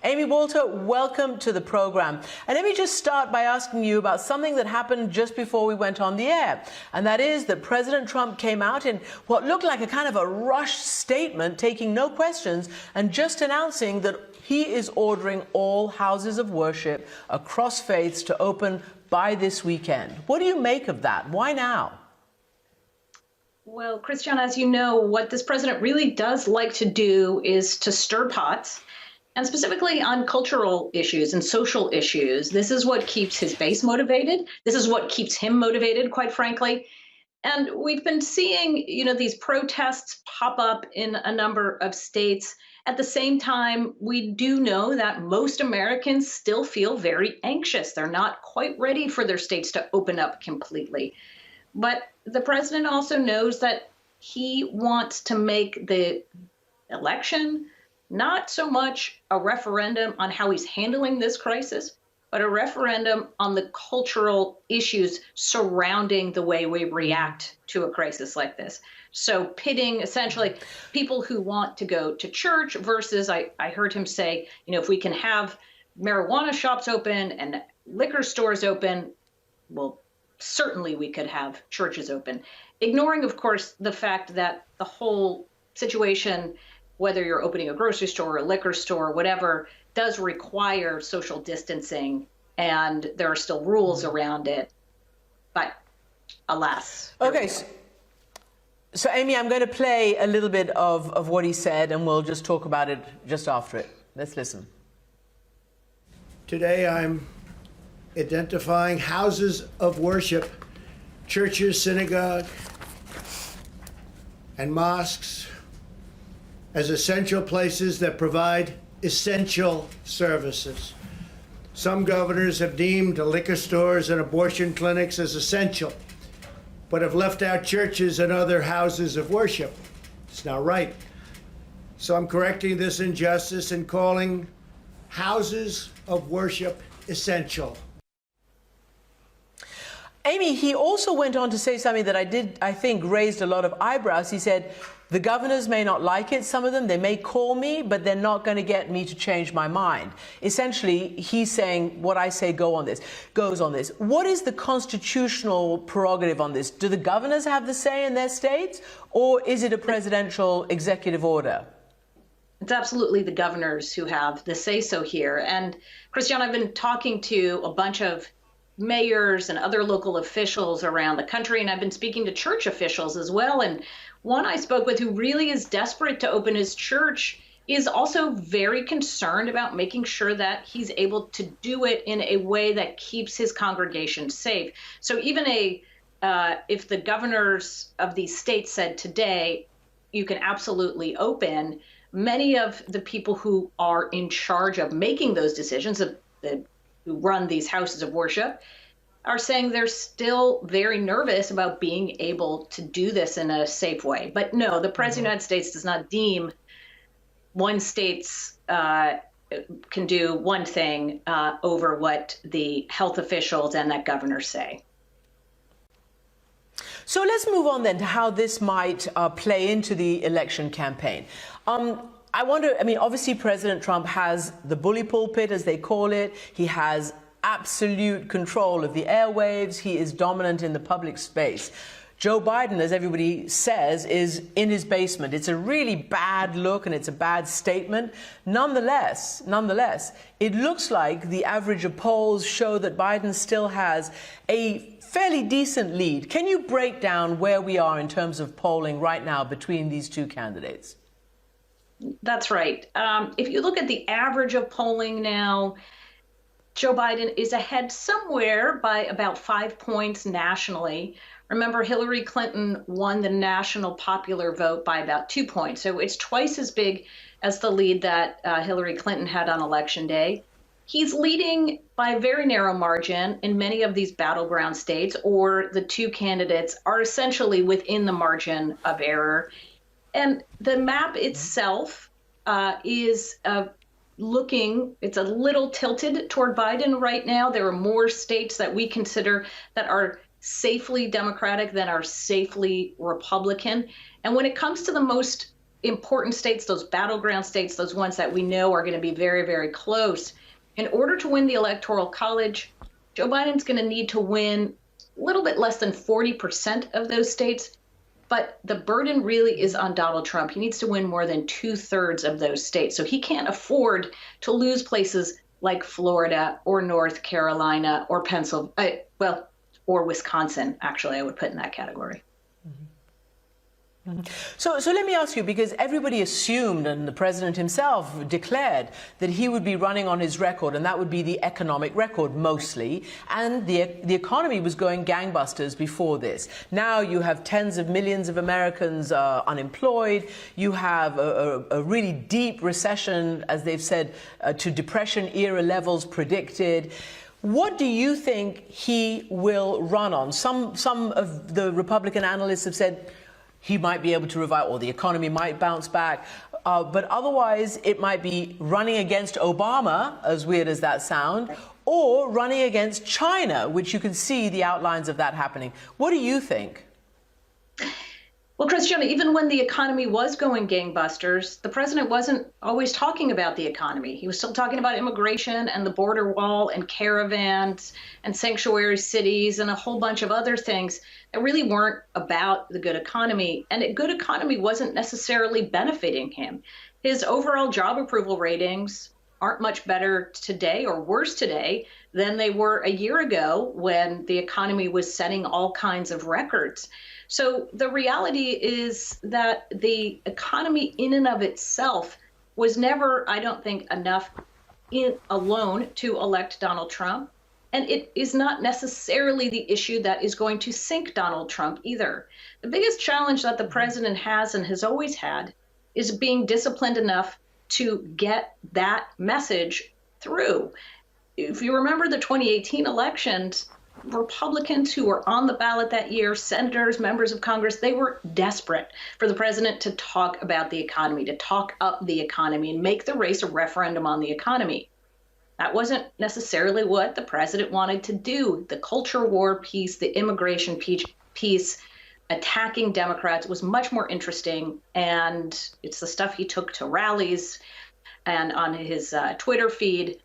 Amy Walter, welcome to the program. And let me just start by asking you about something that happened just before we went on the air. And that is that President Trump came out in what looked like a kind of a rushed statement, taking no questions, and just announcing that he is ordering all houses of worship across faiths to open by this weekend. What do you make of that? Why now? Well, Christian, as you know, what this president really does like to do is to stir pots, and specifically on cultural issues and social issues. This is what keeps his base motivated. This is what keeps him motivated, quite frankly. And we've been seeing, these protests pop up in a number of states. At the same time, we do know that most Americans still feel very anxious. They're not quite ready for their states to open up completely. But the president also knows that he wants to make the election not so much a referendum on how he's handling this crisis, but a referendum on the cultural issues surrounding the way we react to a crisis like this. So pitting essentially people who want to go to church versus, I heard him say, if we can have marijuana shops open and liquor stores open, well, certainly we could have churches open. Ignoring, of course, the fact that the whole situation, whether you're opening a grocery store or a liquor store, whatever, does require social distancing, and there are still rules around it. But alas. Okay. So, Amy, I'm going to play a little bit of what he said, and we'll just talk about it just after it. Let's listen. Today, I'm identifying houses of worship, churches, synagogue, and mosques as essential places that provide essential services. Some governors have deemed liquor stores and abortion clinics as essential, but have left out churches and other houses of worship. It's not right. So I'm correcting this injustice and calling houses of worship essential. Amy, he also went on to say something that I think raised a lot of eyebrows. He said, the governors may not like it, some of them, they may call me, but they're not going to get me to change my mind. Essentially, he's saying what I say goes on this. What is the constitutional prerogative on this? Do the governors have the say in their states, or is it a presidential executive order? It's absolutely the governors who have the say-so here. And Christian, I've been talking to a bunch of mayors and other local officials around the country, and I've been speaking to church officials as well. And one I spoke with who really is desperate to open his church is also very concerned about making sure that he's able to do it in a way that keeps his congregation safe. So even if the governors of these states said today, you can absolutely open, many of the people who are in charge of making those decisions, who run these houses of worship, are saying they're still very nervous about being able to do this in a safe way. But no, the President of the United States does not deem one state's can do one thing over what the health officials and that governor say. So let's move on then to how this might play into the election campaign. I wonder, obviously President Trump has the bully pulpit, as they call it. He has absolute control of the airwaves. He is dominant in the public space. Joe Biden, as everybody says, is in his basement. It's a really bad look and it's a bad statement. Nonetheless, it looks like the average of polls show that Biden still has a fairly decent lead. Can you break down where we are in terms of polling right now between these two candidates? That's right. If you look at the average of polling now, Joe Biden is ahead somewhere by about 5 points nationally. Remember, Hillary Clinton won the national popular vote by about 2 points. So it's twice as big as the lead that Hillary Clinton had on Election Day. He's leading by a very narrow margin in many of these battleground states, or the two candidates are essentially within the margin of error. And the map itself is it's a little tilted toward Biden right now. There are more states that we consider that are safely Democratic than are safely Republican. And when it comes to the most important states, those battleground states, those ones that we know are going to be very, very close, in order to win the Electoral College, Joe Biden's going to need to win a little bit less than 40% of those states. But the burden really is on Donald Trump. He needs to win more than 2/3 of those states. So he can't afford to lose places like Florida or North Carolina or Pennsylvania, or Wisconsin, actually, I would put in that category. So let me ask you, because everybody assumed, and the president himself declared, that he would be running on his record, and that would be the economic record mostly, and the economy was going gangbusters before this. Now you have tens of millions of Americans unemployed. You have a really deep recession, as they've said, to depression-era levels predicted. What do you think he will run on? Some of the Republican analysts have said he might be able to revive, or the economy might bounce back. But otherwise, it might be running against Obama, as weird as that sounds, or running against China, which you can see the outlines of that happening. What do you think? Well, Christiana, even when the economy was going gangbusters, the president wasn't always talking about the economy. He was still talking about immigration and the border wall and caravans and sanctuary cities and a whole bunch of other things that really weren't about the good economy. And a good economy wasn't necessarily benefiting him. His overall job approval ratings aren't much better today or worse today than they were a year ago when the economy was setting all kinds of records. So the reality is that the economy in and of itself was never, I don't think, enough alone to elect Donald Trump. And it is not necessarily the issue that is going to sink Donald Trump either. The biggest challenge that the president has and has always had is being disciplined enough to get that message through. If you remember the 2018 elections, Republicans who were on the ballot that year, senators, members of Congress, they were desperate for the president to talk about the economy, to talk up the economy and make the race a referendum on the economy. That wasn't necessarily what the president wanted to do. The culture war piece, the immigration piece, attacking Democrats was much more interesting. And it's the stuff he took to rallies and on his Twitter feed.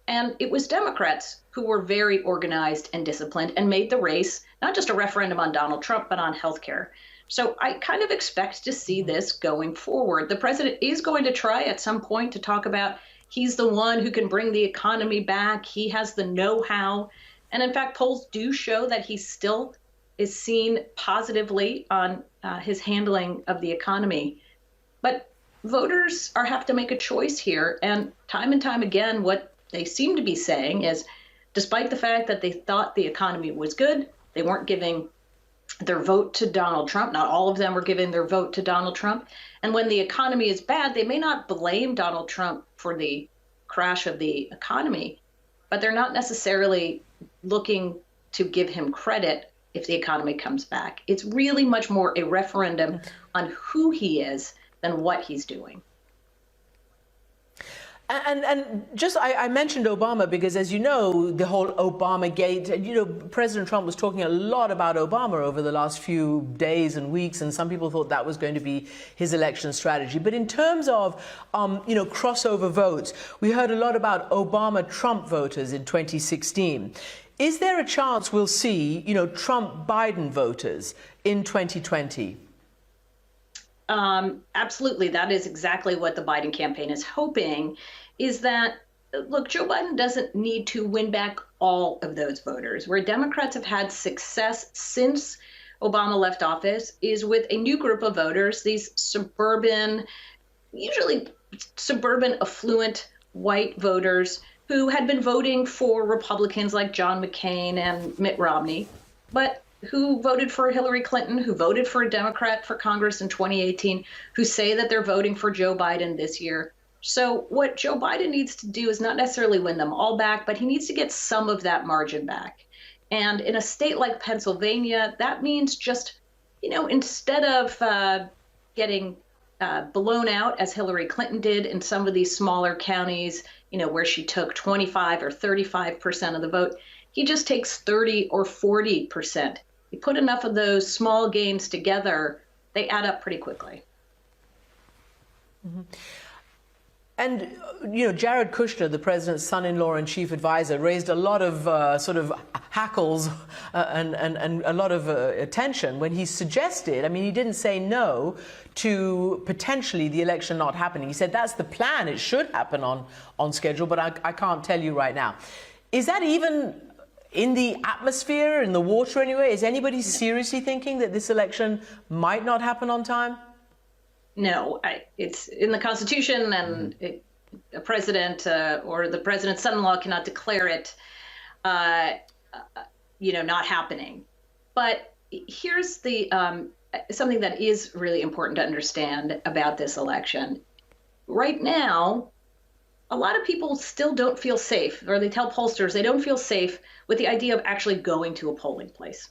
And it was Democrats who were very organized and disciplined and made the race not just a referendum on Donald Trump, but on health care. So I kind of expect to see this going forward. The president is going to try at some point to talk about he's the one who can bring the economy back. He has the know-how. And in fact, polls do show that he still is seen positively on his handling of the economy. But voters have to make a choice here. And time again, what they seem to be saying is, despite the fact that they thought the economy was good, they weren't giving their vote to Donald Trump. Not all of them were giving their vote to Donald Trump. And when the economy is bad, they may not blame Donald Trump for the crash of the economy, but they're not necessarily looking to give him credit if the economy comes back. It's really much more a referendum on who he is than what he's doing. And just, I mentioned Obama because, as you know, the whole Obamagate, President Trump was talking a lot about Obama over the last few days and weeks, and some people thought that was going to be his election strategy. But in terms of, crossover votes, we heard a lot about Obama-Trump voters in 2016. Is there a chance we'll see, Trump-Biden voters in 2020? Absolutely. That is exactly what the Biden campaign is hoping, is that, look, Joe Biden doesn't need to win back all of those voters. Where Democrats have had success since Obama left office is with a new group of voters, these usually suburban, affluent white voters who had been voting for Republicans like John McCain and Mitt Romney, but who voted for Hillary Clinton, who voted for a Democrat for Congress in 2018, who say that they're voting for Joe Biden this year. So what Joe Biden needs to do is not necessarily win them all back, but he needs to get some of that margin back. And in a state like Pennsylvania, that means just, instead of getting blown out as Hillary Clinton did in some of these smaller counties, where she took 25 or 35% of the vote, he just takes 30 or 40%. You put enough of those small gains together, they add up pretty quickly. And, Jared Kushner, the president's son-in-law and chief advisor, raised a lot of sort of hackles and a lot of attention when he suggested, he didn't say no to potentially the election not happening. He said that's the plan. It should happen on schedule, but I can't tell you right now. Is that even in the atmosphere, in the water anyway? Is anybody seriously thinking that this election might not happen on time? No, it's in the Constitution, and a president or the president's son-in-law cannot declare it, not happening. But here's the something that is really important to understand about this election. Right now, a lot of people still don't feel safe, or they tell pollsters they don't feel safe with the idea of actually going to a polling place.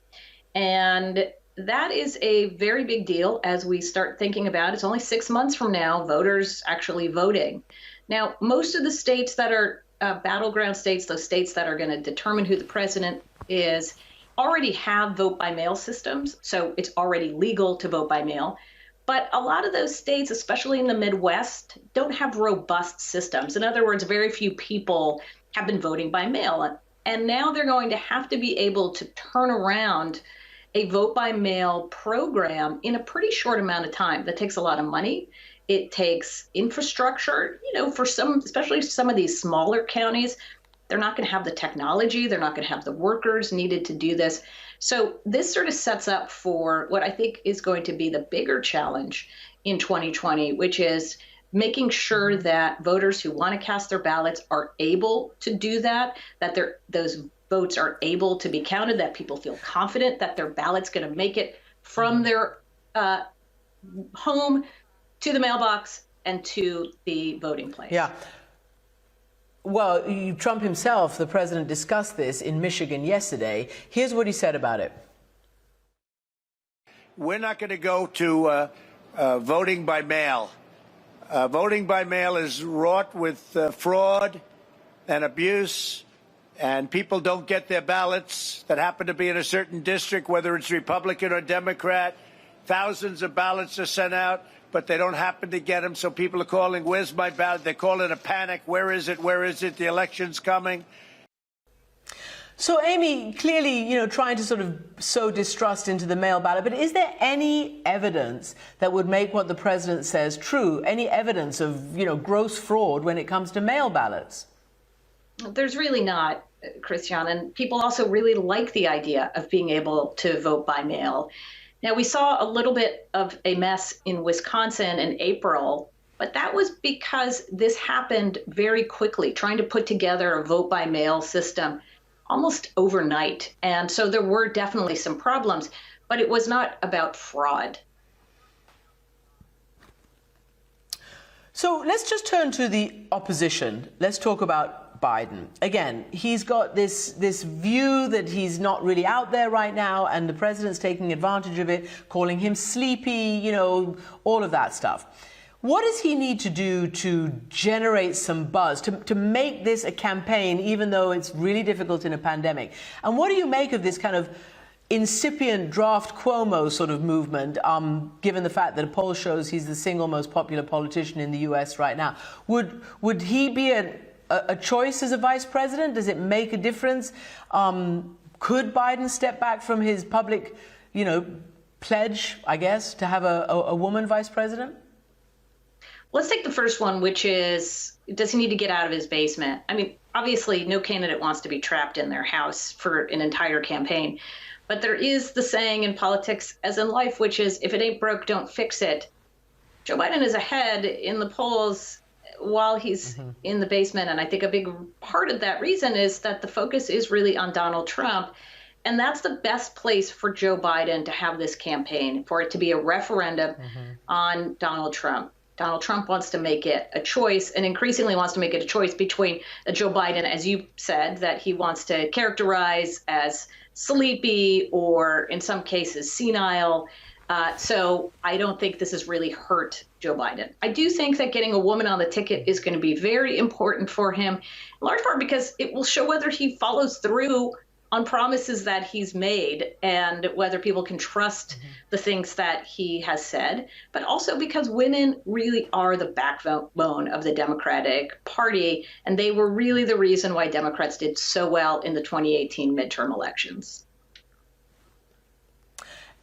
And that is a very big deal as we start thinking about it's only 6 months from now, voters actually voting. Now, most of the states that are battleground states, those states that are going to determine who the president is, already have vote by mail systems. So it's already legal to vote by mail. But a lot of those states, especially in the Midwest, don't have robust systems. In other words, very few people have been voting by mail. And now they're going to have to be able to turn around a vote by mail program in a pretty short amount of time. That takes a lot of money. It takes infrastructure, for some, especially some of these smaller counties, they're not going to have the technology. They're not going to have the workers needed to do this. So this sort of sets up for what I think is going to be the bigger challenge in 2020, which is making sure that voters who want to cast their ballots are able to do that, that those votes are able to be counted, that people feel confident that their ballot's going to make it from their home to the mailbox and to the voting place. Yeah. Well, Trump himself, the president, discussed this in Michigan yesterday. Here's what he said about it. We're not going to go to voting by mail. Voting by mail is wrought with fraud and abuse, and people don't get their ballots that happen to be in a certain district, whether it's Republican or Democrat. Thousands of ballots are sent out, but they don't happen to get them. So people are calling, where's my ballot? They call it a panic. Where is it? Where is it? The election's coming. So, Amy, clearly, trying to sort of sow distrust into the mail ballot, but is there any evidence that would make what the president says true? Any evidence of, gross fraud when it comes to mail ballots? There's really not, Christian, and people also really like the idea of being able to vote by mail. Now, we saw a little bit of a mess in Wisconsin in April, but that was because this happened very quickly, trying to put together a vote by mail system almost overnight. And so there were definitely some problems, but it was not about fraud. So let's just turn to the opposition. Let's talk about Biden. Again, he's got this view that he's not really out there right now, and the president's taking advantage of it, calling him sleepy, all of that stuff. What does he need to do to generate some buzz, to make this a campaign, even though it's really difficult in a pandemic? And what do you make of this kind of incipient draft Cuomo sort of movement, given the fact that a poll shows he's the single most popular politician in the U.S. right now? Would he be a choice as a vice president? Does it make a difference? Could Biden step back from his public, pledge, I guess, to have a woman vice president? Let's take the first one, which is, does he need to get out of his basement? I mean, obviously, no candidate wants to be trapped in their house for an entire campaign. But there is the saying in politics, as in life, which is, if it ain't broke, don't fix it. Joe Biden is ahead in the polls while he's in the basement. And I think a big part of that reason is that the focus is really on Donald Trump. And that's the best place for Joe Biden to have this campaign, for it to be a referendum on Donald Trump. Donald Trump wants to make it a choice, and increasingly wants to make it a choice between Joe Biden, as you said, that he wants to characterize as sleepy or in some cases senile. So I don't think this has really hurt Joe Biden. I do think that getting a woman on the ticket is going to be very important for him, in large part because it will show whether he follows through on promises that he's made and whether people can trust the things that he has said, but also because women really are the backbone of the Democratic Party, and they were really the reason why Democrats did so well in the 2018 midterm elections.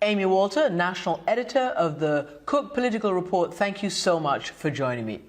Amy Walter, national editor of the Cook Political Report, thank you so much for joining me.